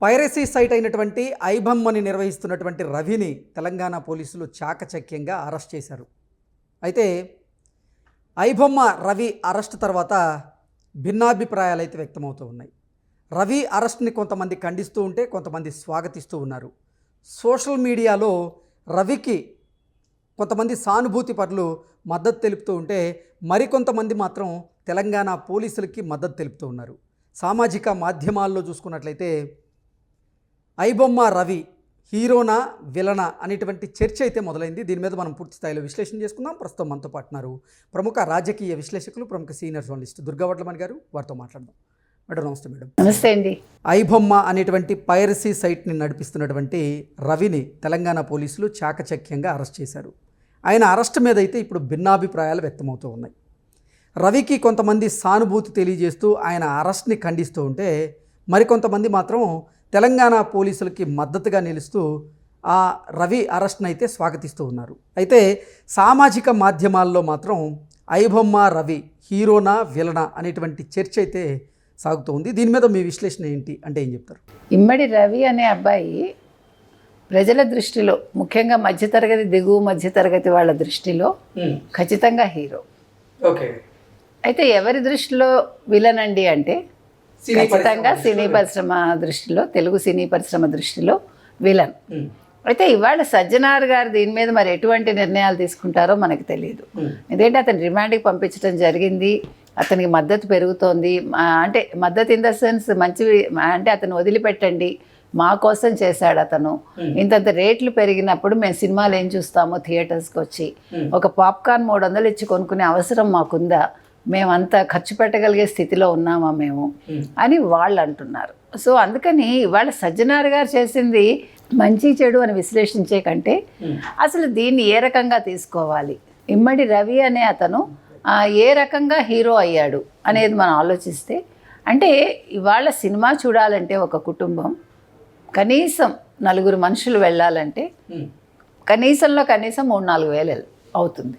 Piracy site అయినటువంటి ఐబొమ్మని నిర్వహిస్తున్నటువంటి రవిని తెలంగాణ పోలీసులు చాకచక్యంగా అరెస్ట్ చేశారు. అయితే ఐబొమ్మ రవి అరెస్ట్ తర్వాత భిన్నాభిప్రాయాలు అయితే వ్యక్తమవుతూ ఉన్నాయి. రవి అరెస్ట్ని కొంతమంది ఖండిస్తూ ఉంటే కొంతమంది స్వాగతిస్తూ ఉన్నారు. సోషల్ మీడియాలో రవికి కొంతమంది సానుభూతి పరులు మద్దతు తెలుపుతూ ఉంటే మరికొంతమంది మాత్రం తెలంగాణ పోలీసులకి మద్దతు తెలుపుతూ ఉన్నారు. సామాజిక మాధ్యమాల్లో చూసుకున్నట్లయితే ఐబొమ్మ రవి హీరోనా విలనా అనేటువంటి చర్చ అయితే మొదలైంది. దీని మీద మనం పూర్తి స్థాయిలో విశ్లేషణ చేసుకుందాం. ప్రస్తుతం మనతో పాటున్నారు ప్రముఖ రాజకీయ విశ్లేషకులు, ప్రముఖ సీనియర్ జర్నలిస్ట్ దుర్గా వడ్లమణి గారు. వారితో మాట్లాడదాం. మేడం నమస్తే. మేడం నమస్తే అండి. ఐబొమ్మ అనేటువంటి పైరసీ సైట్ని నడిపిస్తున్నటువంటి రవిని తెలంగాణ పోలీసులు చాకచక్యంగా అరెస్ట్ చేశారు. ఆయన అరెస్ట్ మీద అయితే ఇప్పుడు భిన్నాభిప్రాయాలు వ్యక్తమవుతూ ఉన్నాయి. రవికి కొంతమంది సానుభూతి తెలియజేస్తూ ఆయన అరెస్ట్ని ఖండిస్తూ ఉంటే మరికొంతమంది మాత్రం తెలంగాణ పోలీసులకి మద్దతుగా నిలుస్తూ ఆ రవి అరెస్ట్ని అయితే స్వాగతిస్తూ ఉన్నారు. అయితే సామాజిక మాధ్యమాల్లో మాత్రం ఐబొమ్మ రవి హీరోనా విలనా అనేటువంటి చర్చ అయితే సాగుతూ ఉంది. దీని మీద మీ విశ్లేషణ ఏంటి అంటే ఏం చెప్తారు? ఇమ్మడి రవి అనే అబ్బాయి ప్రజల దృష్టిలో, ముఖ్యంగా మధ్యతరగతి, దిగువ మధ్యతరగతి వాళ్ళ దృష్టిలో ఖచ్చితంగా హీరో. ఓకే. అయితే ఎవరి దృష్టిలో విలన్ అండి అంటే ఖచ్చితంగా సినీ పరిశ్రమ దృష్టిలో, తెలుగు సినీ పరిశ్రమ దృష్టిలో విలన్. అయితే ఇవాళ సజ్జనార్ గారు దీని మీద మరి ఎటువంటి నిర్ణయాలు తీసుకుంటారో మనకు తెలియదు. ఎందుకంటే అతను రిమాండ్కి పంపించడం జరిగింది. అతనికి మద్దతు పెరుగుతోంది. అంటే మద్దతు ఇన్ ద సెన్స్ మంచివి అంటే అతను వదిలిపెట్టండి, మా కోసం చేశాడు అతను. ఇంతంత రేట్లు పెరిగినప్పుడు మేము సినిమాలు ఏం చూస్తామో థియేటర్స్కి వచ్చి ఒక పాప్కార్న్ 300 ఇచ్చి కొనుక్కునే అవసరం మాకుందా, మేమంతా ఖర్చు పెట్టగలిగే స్థితిలో ఉన్నామా మేము అని వాళ్ళు అంటున్నారు. సో అందుకని ఇవాళ సజ్జనార్ గారు చేసింది మంచి చెడు అని విశ్లేషించే కంటే అసలు దీన్ని ఏ రకంగా తీసుకోవాలి, ఇమ్మడి రవి అనే అతను ఏ రకంగా హీరో అయ్యాడు అనేది మనం ఆలోచిస్తే, అంటే ఇవాళ సినిమా చూడాలంటే ఒక కుటుంబం కనీసం 4 మనుషులు వెళ్ళాలంటే కనీసంలో కనీసం 3-4 వేలు అవుతుంది.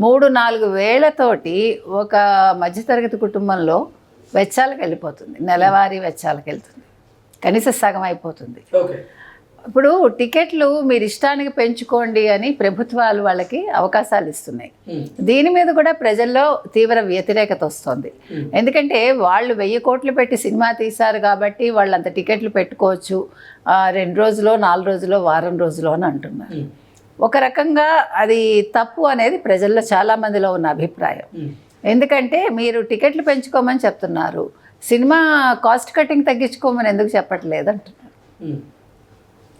3-4 వేలతోటి ఒక మధ్యతరగతి కుటుంబంలో వెచ్చాలకు వెళ్ళిపోతుంది, నెలవారీ వెచ్చాలకు వెళ్తుంది, కనీసం సగం అయిపోతుంది. ఇప్పుడు టికెట్లు మీరు ఇష్టానికి పెంచుకోండి అని ప్రభుత్వాలు వాళ్ళకి అవకాశాలు ఇస్తున్నాయి. దీని మీద కూడా ప్రజల్లో తీవ్ర వ్యతిరేకత వస్తుంది. ఎందుకంటే వాళ్ళు 1000 కోట్లు పెట్టి సినిమా తీశారు కాబట్టి వాళ్ళు అంత టికెట్లు పెట్టుకోవచ్చు, 2 రోజులో 4 రోజులో వారం రోజులో అని అంటున్నారు. ఒక రకంగా అది తప్పు అనేది ప్రజల్లో చాలామందిలో ఉన్న అభిప్రాయం. ఎందుకంటే మీరు టికెట్లు పెంచుకోమని చెప్తున్నారు, సినిమా కాస్ట్ కటింగ్ తగ్గించుకోమని ఎందుకు చెప్పట్లేదు అంటున్నారు.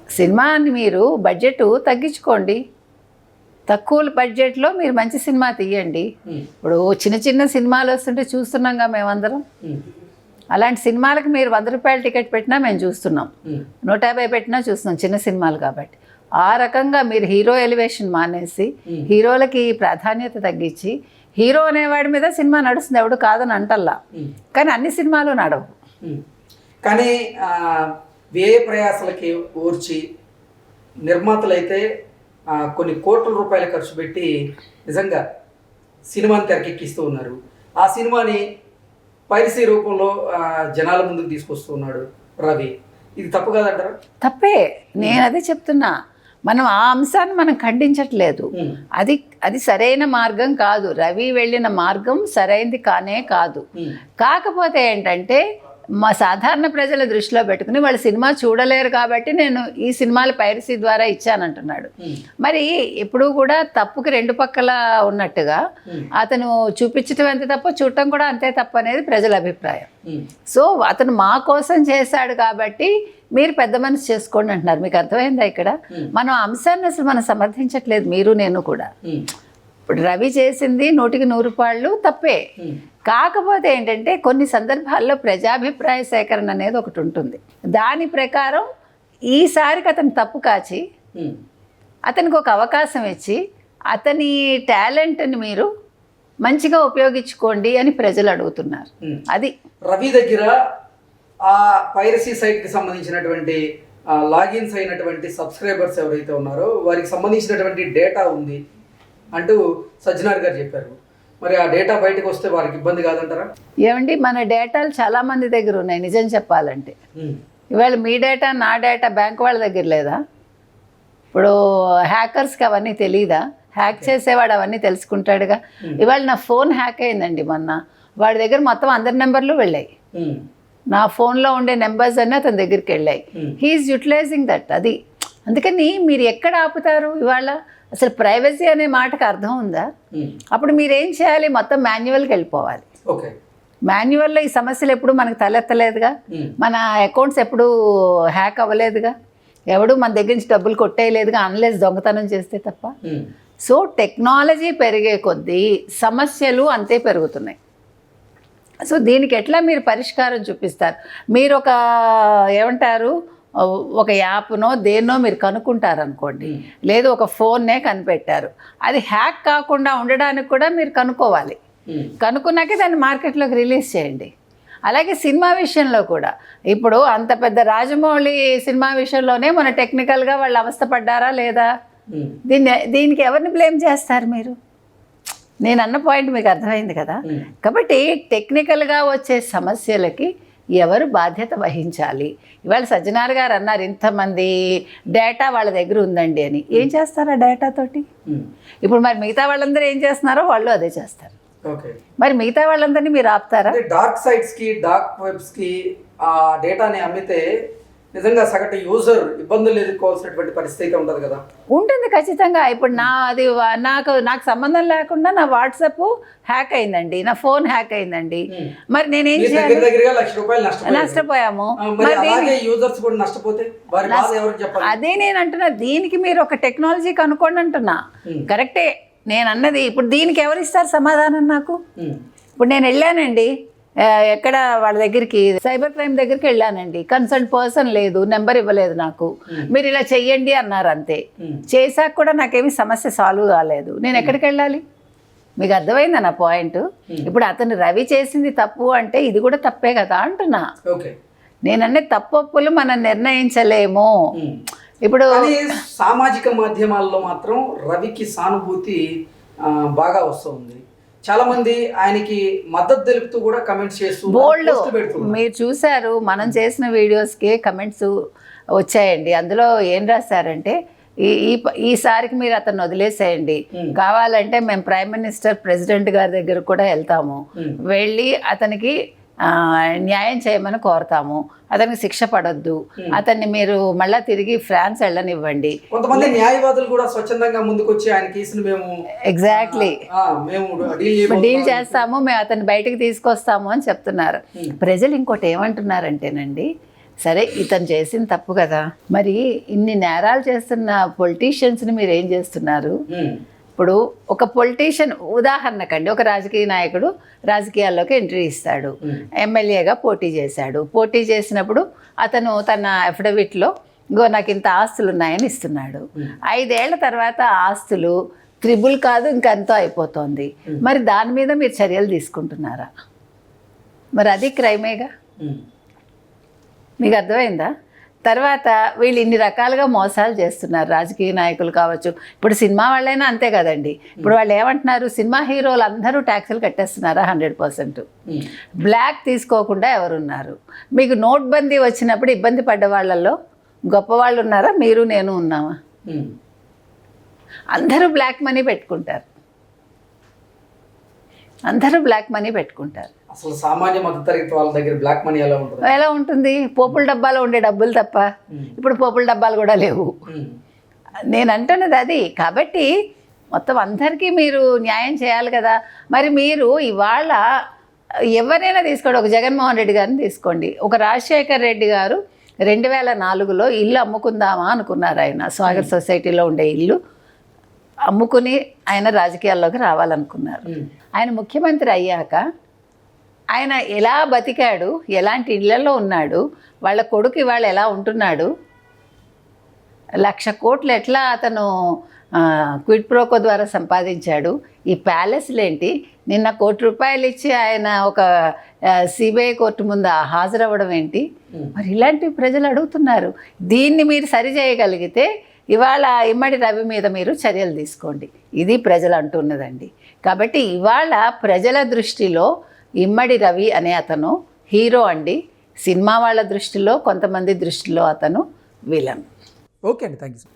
సినిమాని మీరు బడ్జెట్ తగ్గించుకోండి, తక్కువ బడ్జెట్లో మీరు మంచి సినిమా తీయండి. ఇప్పుడు చిన్న చిన్న సినిమాలు వస్తుంటే చూస్తున్నాంగా మేమందరం. అలాంటి సినిమాలకు మీరు 100 రూపాయల టికెట్ పెట్టినా మేము చూస్తున్నాం, 150 పెట్టినా చూస్తున్నాం, చిన్న సినిమాలు కాబట్టి. ఆ రకంగా మీరు హీరో ఎలివేషన్ మానేసి హీరోలకి ప్రాధాన్యత తగ్గించి, హీరో అనేవాడి మీద సినిమా నడుస్తుంది, ఎవడు కాదని అంటల్లా, కానీ అన్ని సినిమాలు నడవు. కానీ వ్యయ ప్రయాసాలకి ఓర్చి నిర్మాతలు అయితే కొన్ని కోట్ల రూపాయలు ఖర్చు పెట్టి నిజంగా సినిమాని తెరకెక్కిస్తూ ఉన్నారు. ఆ సినిమాని పైరసీ రూపంలో జనాల ముందుకు తీసుకొస్తూ ఉన్నాడు రవి. ఇది తప్పు కాదంటారా? తప్పే, నేను అదే చెప్తున్నా. మనం ఆ అంశాన్ని మనం ఖండించట్లేదు. అది సరైన మార్గం కాదు. రవి వెళ్ళిన మార్గం సరైనది కానే కాదు. కాకపోతే ఏంటంటే మా సాధారణ ప్రజల దృష్టిలో పెట్టుకుని వాళ్ళు సినిమా చూడలేరు కాబట్టి నేను ఈ సినిమాలు పైరసీ ద్వారా ఇచ్చానంటున్నాడు. మరి ఎప్పుడూ కూడా తప్పుకి 2 పక్కల ఉన్నట్టుగా అతను చూపించడం ఎంత తప్పు, చూడటం కూడా అంతే తప్పు అనేది ప్రజల అభిప్రాయం. సో అతను మా కోసం చేశాడు కాబట్టి మీరు పెద్ద మనసు చేసుకోండి అంటున్నారు. మీకు అర్థమైందా? ఇక్కడ మనం అంశాన్ని అసలు మనం సమర్థించట్లేదు, మీరు నేను కూడా. ఇప్పుడు రవి చేసింది 100కి 100 రూపాయలు తప్పే. కాకపోతే ఏంటంటే కొన్ని సందర్భాల్లో ప్రజాభిప్రాయ సేకరణ అనేది ఒకటి ఉంటుంది. దాని ప్రకారం ఈసారికి అతను తప్పు కాచి అతనికి ఒక అవకాశం ఇచ్చి అతని టాలెంట్ని మీరు మంచిగా ఉపయోగించుకోండి అని ప్రజలు అడుగుతున్నారు. అది రవి దగ్గర ఆ పైరసీ సైట్కి సంబంధించినటువంటి లాగిన్స్ అయినటువంటి సబ్స్క్రైబర్స్ ఎవరైతే ఉన్నారో వారికి సంబంధించినటువంటి డేటా ఉంది అంటూ సజ్జనార్ గారు చెప్పారు. మరి ఆ డేటా బయటకు వస్తే వారికి ఇబ్బంది కాదంటారా? ఏమండి, మన డేటాలు చాలా మంది దగ్గర ఉన్నాయి నిజం చెప్పాలంటే. ఇవాళ మీ డేటా నా డేటా బ్యాంక్ వాళ్ళ దగ్గర లేదా? ఇప్పుడు హ్యాకర్స్కి అవన్నీ తెలియదా? హ్యాక్ చేసేవాడు అవన్నీ తెలుసుకుంటాడుగా. ఇవాళ నా ఫోన్ హ్యాక్ అయిందండి మొన్న, వాడి దగ్గర మొత్తం అందరి నెంబర్లు వెళ్ళాయి. నా ఫోన్లో ఉండే నెంబర్స్ అన్నీ అతని దగ్గరికి వెళ్ళాయి. He's utilising that. అది అందుకని మీరు ఎక్కడ ఆపుతారు? ఇవాళ అసలు ప్రైవసీ అనే మాటకు అర్థం ఉందా? అప్పుడు మీరేం చేయాలి? మొత్తం మాన్యువల్కి వెళ్ళిపోవాలి. ఓకే, మాన్యువల్లో ఈ సమస్యలు ఎప్పుడు మనకు తలెత్తలేదుగా, మన అకౌంట్స్ ఎప్పుడు హ్యాక్ అవ్వలేదుగా, ఎవడు మన దగ్గర నుంచి డబ్బులు కొట్టేయలేదుగా, అన్లెస్ దొంగతనం చేస్తే తప్ప. సో టెక్నాలజీ పెరిగే కొద్దీ సమస్యలు అంతే పెరుగుతున్నాయి. సో దీనికి ఎట్లా మీరు పరిష్కారం చూపిస్తారు? మీరు ఒక ఏమంటారు, ఒక యాప్నో దేన్నో మీరు కనుక్కుంటారనుకోండి, లేదు ఒక ఫోన్నే కనిపెట్టారు, అది హ్యాక్ కాకుండా ఉండడానికి కూడా మీరు కనుక్కోవాలి. కనుక్కున్నాకే దాన్ని మార్కెట్లోకి రిలీజ్ చేయండి. అలాగే సినిమా విషయంలో కూడా ఇప్పుడు అంత పెద్ద రాజమౌళి సినిమా విషయంలోనే మన టెక్నికల్గా వాళ్ళు అవస్థపడ్డారా లేదా? దీనికి ఎవరిని బ్లేమ్ చేస్తారు మీరు? నేను అన్న పాయింట్ మీకు అర్థమైంది కదా. కాబట్టి టెక్నికల్గా వచ్చే సమస్యలకి ఎవరు బాధ్యత వహించాలి? ఇవాళ సజ్జనార్ గారు అన్నారు ఇంతమంది డేటా వాళ్ళ దగ్గర ఉందండి అని. ఏం చేస్తారు ఆ డేటాతోటి? ఇప్పుడు మరి మిగతా వాళ్ళందరూ ఏం చేస్తున్నారో వాళ్ళు అదే చేస్తారు. మరి మిగతా వాళ్ళందరినీ మీరు ఆపుతారా? డార్క్ సైట్స్కి, డార్క్ వెబ్స్కి ఆ డేటాని అమ్మితే నిజంగా సగటు యూజర్ ఇబ్బందులు ఎదుర్కోవాల్సినటువంటి పరిస్థితి ఉంటుంది కదా. ఉంటుంది ఖచ్చితంగా. ఇప్పుడు నాకు సంబంధం లేకుండా నా వాట్సాప్ హ్యాక్ అయిందండి, నా ఫోన్ హ్యాక్ అయిందండి, మరి నేనేం చేయాలి? ₹1,00,000 నష్టపోయాము. అదే నేను అంటున్నా, దీనికి మీరు ఒక టెక్నాలజీ కనుక్కోండి అంటున్నా. కరెక్టే నేను అన్నది. ఇప్పుడు దీనికి ఎవరిస్తారు సమాధానం నాకు? ఇప్పుడు నేను వెళ్ళానండి ఎక్కడ వాళ్ళ దగ్గరికి, సైబర్ క్రైమ్ దగ్గరికి వెళ్ళానండి, కన్సర్న్ పర్సన్ లేదు, నెంబర్ ఇవ్వలేదు నాకు, మీరు ఇలా చెయ్యండి అన్నారు అంతే. చేశాక కూడా నాకేమీ సమస్య సాల్వ్ కాలేదు. నేను ఎక్కడికి వెళ్ళాలి? మీకు అర్థమైందా నా పాయింట్? ఇప్పుడు అతను రవి చేసింది తప్పు అంటే ఇది కూడా తప్పే కదా అంటున్నా. నేనన్నే తప్పొప్పులు మనం నిర్ణయించలేము. ఇప్పుడు సామాజిక మాధ్యమాల్లో మాత్రం రవికి సానుభూతి బాగా వస్తుంది. చాలా మంది ఆయనకి మద్దతు తెలుపుతూ కూడా కమెంట్స్ చేస్తూ బోల్డ్ మీరు చూశారు. మనం చేసిన వీడియోస్కి కమెంట్స్ వచ్చాయండి. అందులో ఏం రాశారంటే, ఈసారికి మీరు అతను వదిలేసేయండి, కావాలంటే మేము ప్రైమ్ మినిస్టర్ ప్రెసిడెంట్ గారి దగ్గర కూడా వెళ్తాము, వెళ్ళి అతనికి న్యాయం చేయమని కోరతాము, అతనికి శిక్ష పడొద్దు, అతన్ని మీరు మళ్ళీ తిరిగి ఫ్రాన్స్ వెళ్ళనివ్వండి. కొంతమంది న్యాయవాదులు కూడా స్వచ్ఛందంగా ముందుకొచ్చి ఆయన కేసును మేము ఎగ్జాక్ట్లీ డీల్ చేస్తాము, మేము అతన్ని బయటకు తీసుకొస్తాము అని చెప్తున్నారు. ప్రజలు ఇంకోటి ఏమంటున్నారంటేనండి, సరే ఇతను చేసిన తప్పు కదా, మరి ఇన్ని నేరాలు చేస్తున్న పొలిటీషియన్స్ని మీరు ఏం చేస్తున్నారు? ఇప్పుడు ఒక పొలిటీషియన్ ఉదాహరణకండి, ఒక రాజకీయ నాయకుడు రాజకీయాల్లోకి ఎంట్రీ ఇస్తాడు, ఎమ్మెల్యేగా పోటీ చేశాడు. పోటీ చేసినప్పుడు అతను తన అఫిడవిట్లో నాకు ఇంత ఆస్తులు ఉన్నాయని ఇస్తున్నాడు. 5 ఏళ్ల తర్వాత ఆస్తులు త్రిబుల్ కాదు ఇంకెంతో అయిపోతుంది. మరి దాని మీద మీరు చర్యలు తీసుకుంటున్నారా? మరి అది క్రైమేగా. మీకు అర్థమైందా? తర్వాత వీళ్ళు ఇన్ని రకాలుగా మోసాలు చేస్తున్నారు, రాజకీయ నాయకులు కావచ్చు, ఇప్పుడు సినిమా వాళ్ళైనా అంతే కదండి. ఇప్పుడు వాళ్ళు ఏమంటున్నారు, సినిమా హీరోలు అందరూ ట్యాక్సులు కట్టేస్తున్నారా? 100%. బ్లాక్ తీసుకోకుండా ఎవరున్నారు? మీకు నోట్బందీ వచ్చినప్పుడు ఇబ్బంది పడ్డ వాళ్ళల్లో గొప్పవాళ్ళు ఉన్నారా? మీరు నేను ఉన్నామా? అందరూ బ్లాక్ మనీ పెట్టుకుంటారు, అందరూ బ్లాక్ మనీ పెట్టుకుంటారు. అసలు సామాన్య మధ్యతరగతి వాళ్ళ దగ్గర బ్లాక్ మనీ ఎలా ఉంటుంది? పోపుల డబ్బాలో ఉండే డబ్బులు తప్ప ఇప్పుడు పోపుల డబ్బాలు కూడా లేవు. నేను అంటున్నది అది. కాబట్టి మొత్తం అందరికీ మీరు న్యాయం చేయాలి కదా. మరి మీరు ఇవాళ ఎవరైనా తీసుకోండి, ఒక జగన్మోహన్ రెడ్డి గారిని తీసుకోండి, ఒక రాజశేఖర్ రెడ్డి గారు 2004లో ఇల్లు అమ్ముకుందామా అనుకున్నారు. ఆయన స్వాగత్ సొసైటీలో ఉండే ఇల్లు అమ్ముకుని ఆయన రాజకీయాల్లోకి రావాలనుకున్నారు. ఆయన ముఖ్యమంత్రి అయ్యాక ఆయన ఎలా బతికాడు, ఎలాంటి ఇళ్లలో ఉన్నాడు, వాళ్ళ కొడుకు ఇవాళ ఎలా ఉంటున్నాడు, 1,00,000 కోట్లు ఎట్లా అతను క్విడ్ ప్రోకో ద్వారా సంపాదించాడు, ఈ ప్యాలెస్లేంటి, నిన్న ₹1,00,000 ఇచ్చి ఆయన ఒక సిబిఐ కోర్టు ముందు హాజరవ్వడం ఏంటి? మరి ఇలాంటివి ప్రజలు అడుగుతున్నారు. దీన్ని మీరు సరి చేయగలిగితే ఇవాళ ఇమ్మడి రవి మీద మీరు చర్యలు తీసుకోండి. ఇది ప్రజలు అంటున్నదండి. కాబట్టి ఇవాళ ప్రజల దృష్టిలో ఇమ్మడి రవి అనే అతను హీరో అండి. సినిమా వాళ్ళ దృష్టిలో కొంతమంది దృష్టిలో అతను విలన్. ఓకే అండి, థ్యాంక్ యూ.